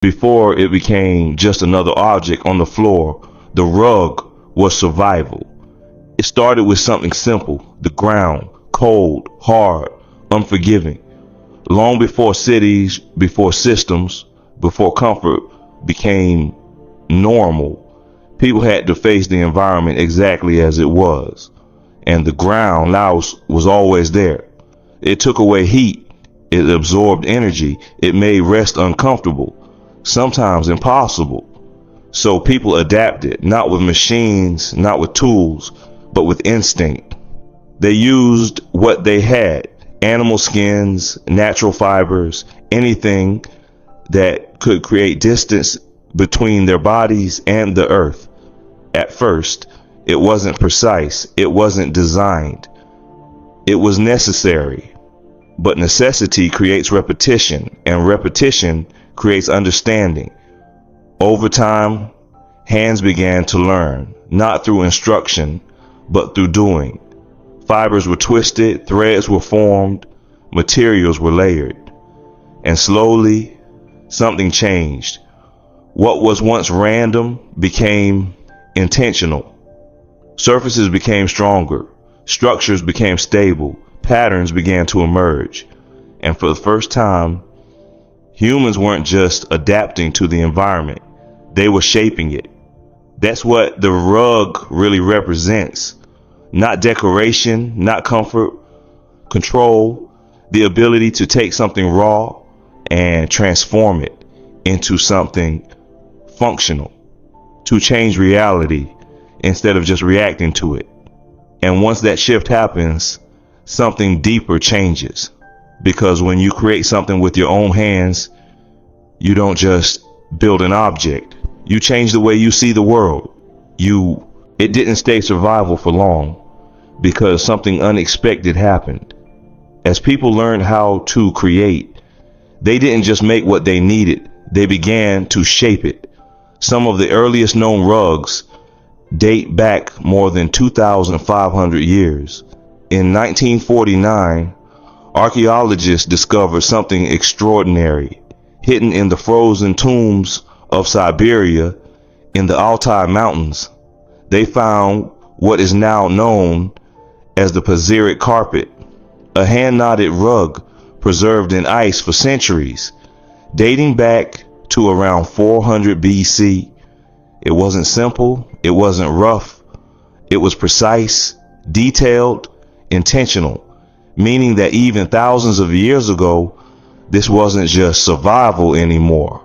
Before it became just another object on the floor, the rug was survival. It started with something simple: the ground, cold, hard, unforgiving. Long before cities, before systems, before comfort became normal, people had to face the environment exactly as it was. And the ground was always there. It took away heat, it absorbed energy, it made rest uncomfortable, sometimes impossible. So people adapted, not with machines, not with tools, but with instinct. They used what they had: animal skins, natural fibers, anything that could create distance between their bodies and the earth. At first, it wasn't precise, it wasn't designed, it was necessary. But necessity creates repetition, and repetition creates understanding. Over time, hands began to learn, not through instruction, but through doing. Fibers were twisted, threads were formed, materials were layered. And slowly, something changed. What was once random became intentional. Surfaces became stronger, structures became stable, patterns began to emerge. And for the first time, humans weren't just adapting to the environment, they were shaping it. That's what the rug really represents. Not decoration, not comfort, control, the ability to take something raw and transform it into something functional, to change reality instead of just reacting to it. And once that shift happens, something deeper changes. Because when you create something with your own hands, you don't just build an object. You change the way you see the world. It didn't stay survival for long because something unexpected happened. As people learned how to create, they didn't just make what they needed, they began to shape it. Some of the earliest known rugs date back more than 2,500 years. In 1949, archaeologists discovered something extraordinary. Hidden in the frozen tombs of Siberia in the Altai Mountains, they found what is now known as the Paziric carpet, a hand-knotted rug preserved in ice for centuries, dating back to around 400 BC. It wasn't simple, it wasn't rough, it was precise, detailed, intentional, meaning that even thousands of years ago, this wasn't just survival anymore.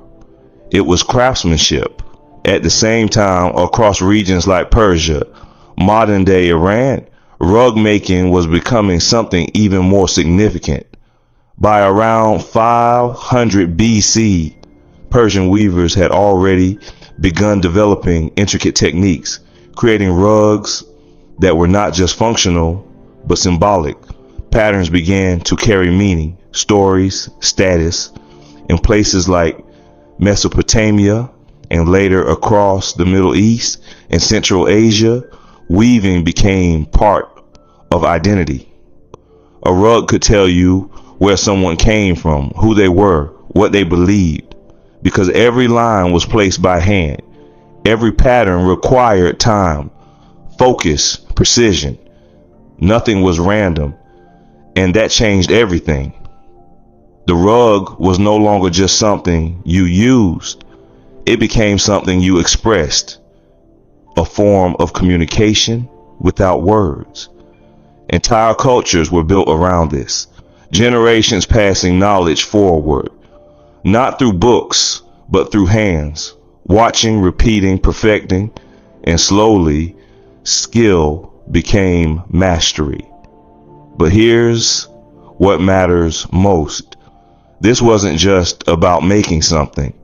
It was craftsmanship. At the same time, across regions like Persia, modern-day Iran, rug making was becoming something even more significant. By around 500 BC, Persian weavers had already begun developing intricate techniques, creating rugs that were not just functional, but symbolic. Patterns began to carry meaning, stories, status. In places like Mesopotamia and later across the Middle East and Central Asia, weaving became part of identity. A rug could tell you where someone came from, who they were, what they believed, because every line was placed by hand. Every pattern required time, focus, precision. Nothing was random, and that changed everything. The rug was no longer just something you used. It became something you expressed, a form of communication without words. Entire cultures were built around this, generations passing knowledge forward, not through books, but through hands, watching, repeating, perfecting, and slowly, skill became mastery. But here's what matters most. This wasn't just about making something.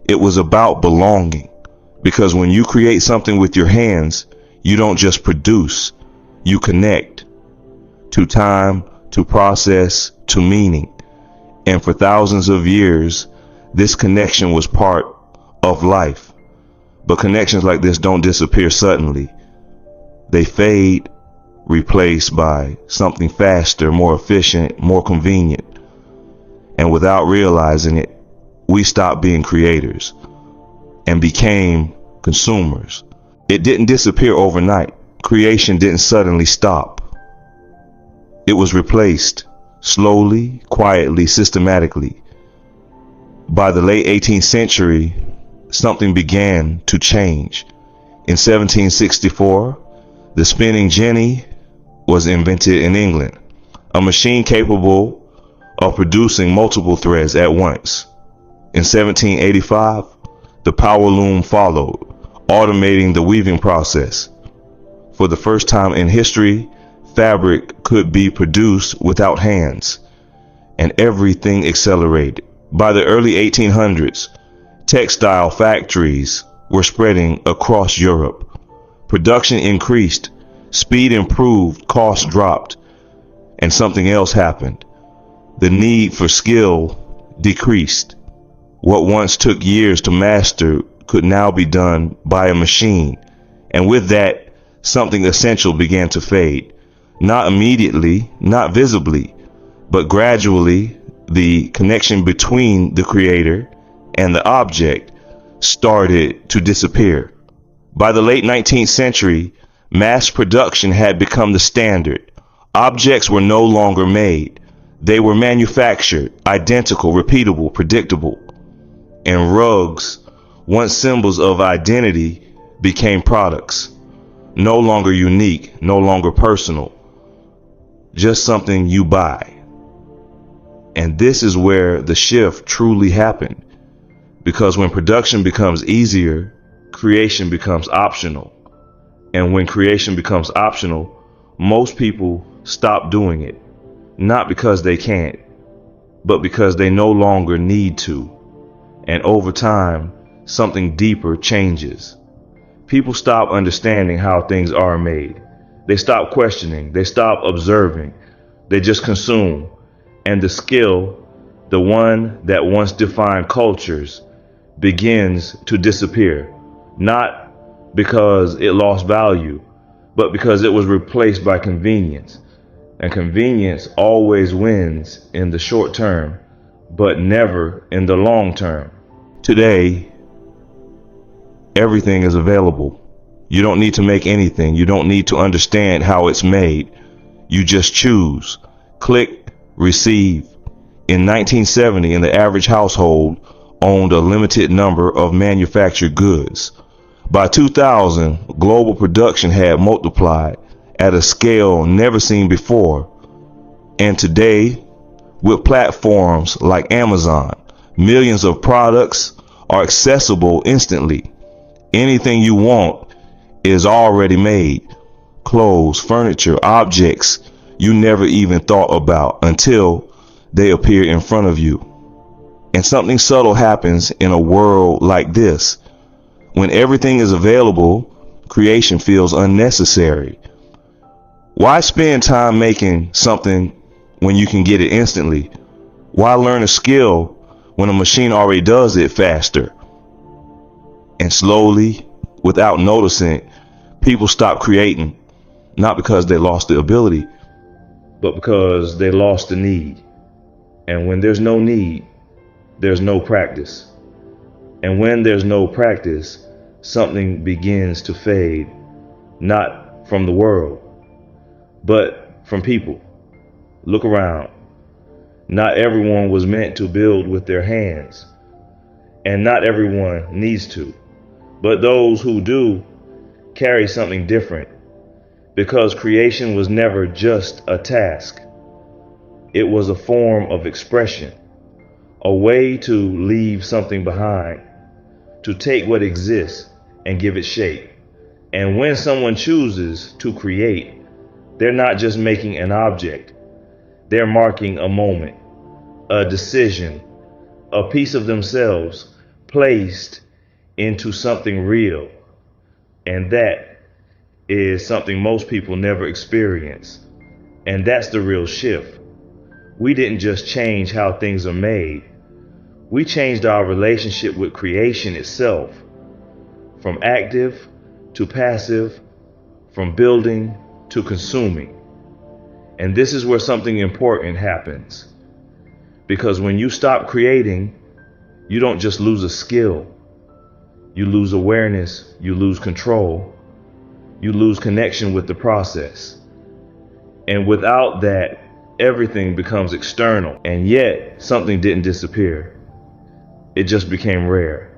It was about belonging. Because when you create something with your hands, you don't just produce, you connect to time, to process, to meaning. And for thousands of years, this connection was part of life. But connections like this don't disappear suddenly. They fade, replaced by something faster, more efficient, more convenient. And without realizing it, we stopped being creators and became consumers. It didn't disappear overnight. Creation didn't suddenly stop. It was replaced slowly, quietly, systematically. By the late 18th century, something began to change. In 1764, the spinning jenny was invented in England, a machine capable of producing multiple threads at once. In 1785, the power loom followed, automating the weaving process. For the first time in history, fabric could be produced without hands, and everything accelerated. By the early 1800s, textile factories were spreading across Europe. Production increased, speed improved, costs dropped, and something else happened. The need for skill decreased. What once took years to master could now be done by a machine, and with that, something essential began to fade. Not immediately, not visibly, but gradually, the connection between the creator and the object started to disappear. By the late 19th century, mass production had become the standard. Objects were no longer made. They were manufactured, identical, repeatable, predictable. And rugs, once symbols of identity, became products. No longer unique, no longer personal. Just something you buy. And this is where the shift truly happened. Because when production becomes easier, creation becomes optional. And when creation becomes optional, most people stop doing it. Not because they can't, but because they no longer need to. And over time, something deeper changes. People stop understanding how things are made. They stop questioning. They stop observing. They just consume. And the skill, the one that once defined cultures, begins to disappear. Not because it lost value, but because it was replaced by convenience. And convenience always wins in the short term, but never in the long term. Today, everything is available. You don't need to make anything. You don't need to understand how it's made. You just choose, click, receive. In 1970, the average household owned a limited number of manufactured goods. By 2000, global production had multiplied at a scale never seen before. And today, with platforms like Amazon, millions of products are accessible instantly. Anything you want is already made. Clothes, furniture, objects you never even thought about until they appear in front of you. And something subtle happens in a world like this. When everything is available, creation feels unnecessary. Why spend time making something when you can get it instantly? Why learn a skill when a machine already does it faster? And slowly, without noticing, people stop creating, not because they lost the ability, but because they lost the need. And when there's no need, there's no practice. And when there's no practice, something begins to fade, not from the world, but from people. Look around. Not everyone was meant to build with their hands, and not everyone needs to. But those who do carry something different, because creation was never just a task. It was a form of expression, a way to leave something behind, to take what exists and give it shape. And when someone chooses to create, they're not just making an object, they're marking a moment, a decision, a piece of themselves placed into something real. And that is something most people never experience. And that's the real shift. We didn't just change how things are made. We changed our relationship with creation itself, from active to passive, from building to consuming. And this is where something important happens. Because when you stop creating, You don't just lose a skill, you lose awareness, you lose control, you lose connection with the process. And without that, everything becomes external. And yet, something didn't disappear. It just became rare.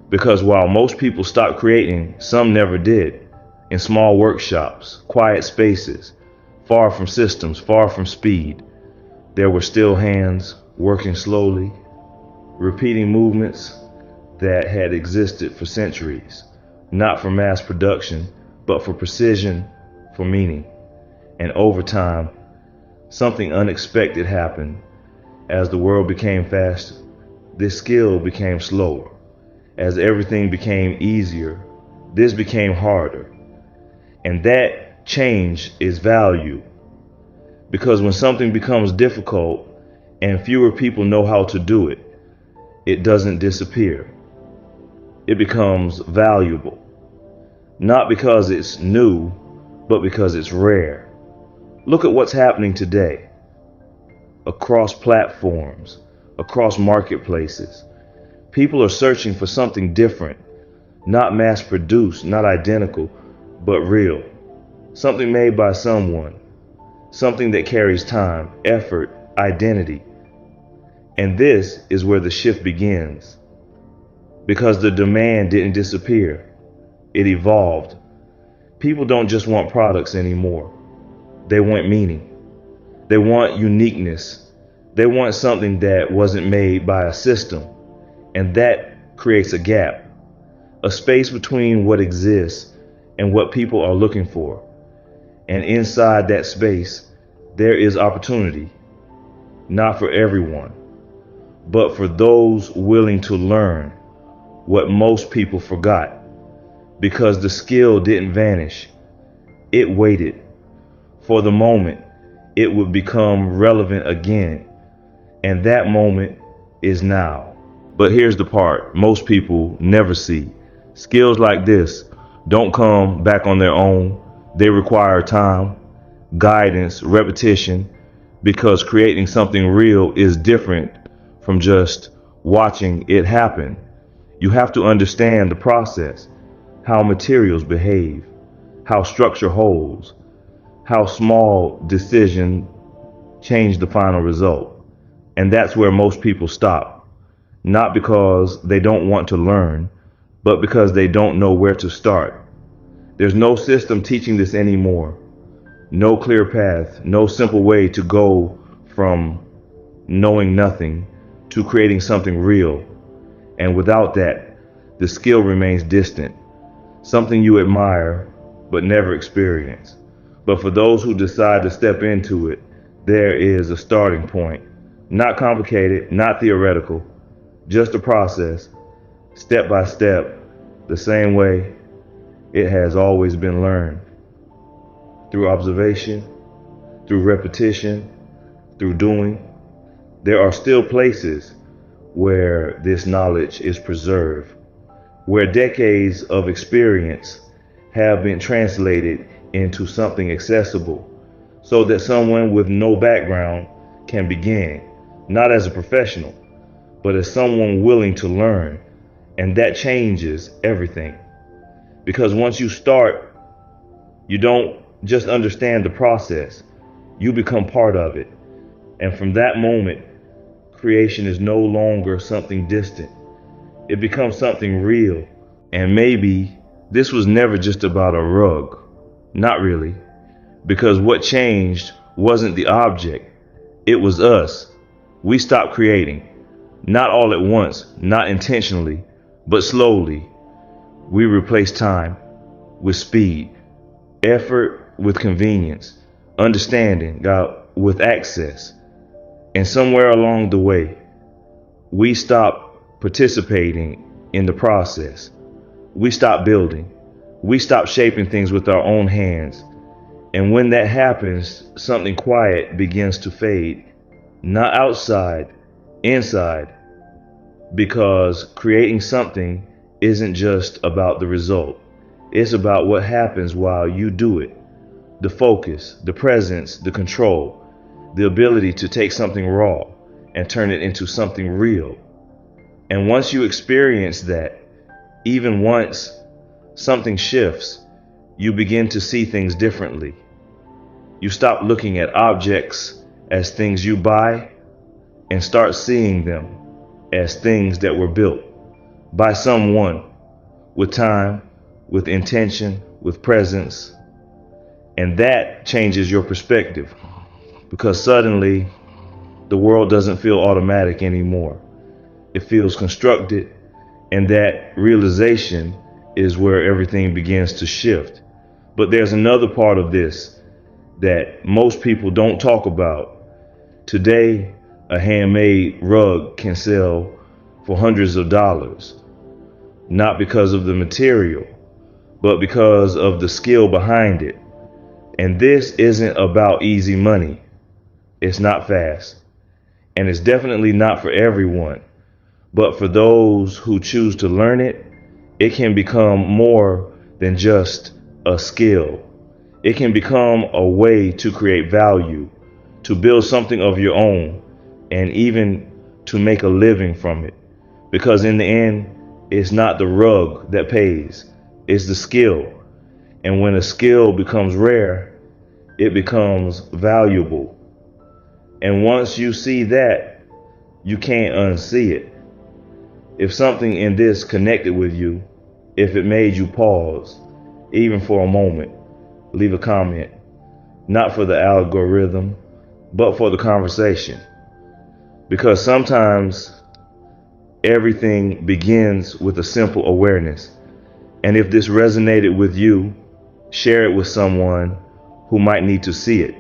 Because while most people stopped creating, some never did. In small workshops, quiet spaces, far from systems, far from speed, there were still hands working slowly, repeating movements that had existed for centuries, not for mass production, but for precision, for meaning. And over time, something unexpected happened. As the world became faster, this skill became slower. As everything became easier, this became harder. And that change is value. Because when something becomes difficult and fewer people know how to do it, it doesn't disappear. It becomes valuable. Not because it's new, but because it's rare. Look at what's happening today. Across platforms, across marketplaces, people are searching for something different, not mass produced, not identical, but real. Something made by someone, something that carries time, effort, identity. And this is where the shift begins. Because the demand didn't disappear, it evolved. People don't just want products anymore. They want meaning. They want uniqueness. They want something that wasn't made by a system. And that creates a gap, a space between what exists and what people are looking for. And inside that space, there is opportunity, not for everyone, but for those willing to learn what most people forgot. Because the skill didn't vanish, it waited for the moment it would become relevant again. And that moment is now. But here's the part most people never see. Skills like this don't come back on their own. They require time, guidance, repetition, because creating something real is different from just watching it happen. You have to understand the process, how materials behave, how structure holds, how small decisions change the final result. And that's where most people stop. Not because they don't want to learn, but because they don't know where to start. There's no system teaching this anymore. No clear path, no simple way to go from knowing nothing to creating something real. And without that, the skill remains distant, something you admire but never experience. But for those who decide to step into it, there is a starting point. Not complicated, not theoretical, just a process, step by step, the same way it has always been learned. Through observation, through repetition, through doing. There are still places where this knowledge is preserved, where decades of experience have been translated into something accessible, so that someone with no background can begin, not as a professional, but as someone willing to learn. And that changes everything. Because once you start, you don't just understand the process, you become part of it. And from that moment, creation is no longer something distant. It becomes something real. And maybe this was never just about a rug. Not really. Because what changed wasn't the object, it was us. We stopped creating. Not all at once, not intentionally, but slowly. We replaced time with speed, effort with convenience, understanding with access. And somewhere along the way, we stopped participating in the process. We stopped building. We stopped shaping things with our own hands. And when that happens, something quiet begins to fade. Not outside, inside. Because creating something isn't just about the result. It's about what happens while you do it. The focus, the presence, the control, the ability to take something raw and turn it into something real. And once you experience that, even once something shifts, you begin to see things differently. You stop looking at objects as things you buy and start seeing them as things that were built by someone with time, with intention, with presence. And that changes your perspective, because suddenly the world doesn't feel automatic anymore. It feels constructed, and that realization is where everything begins to shift. But there's another part of this that most people don't talk about. Today, a handmade rug can sell for hundreds of dollars, not because of the material, but because of the skill behind it. And this isn't about easy money. It's not fast. And it's definitely not for everyone. But for those who choose to learn it, it can become more than just a skill. It can become a way to create value, to build something of your own, and even to make a living from it. Because in the end, it's not the rug that pays, it's the skill. And when a skill becomes rare, it becomes valuable. And once you see that, you can't unsee it. If something in this connected with you, if it made you pause, even for a moment, leave a comment, not for the algorithm, but for the conversation. Because sometimes everything begins with a simple awareness. And if this resonated with you, share it with someone who might need to see it.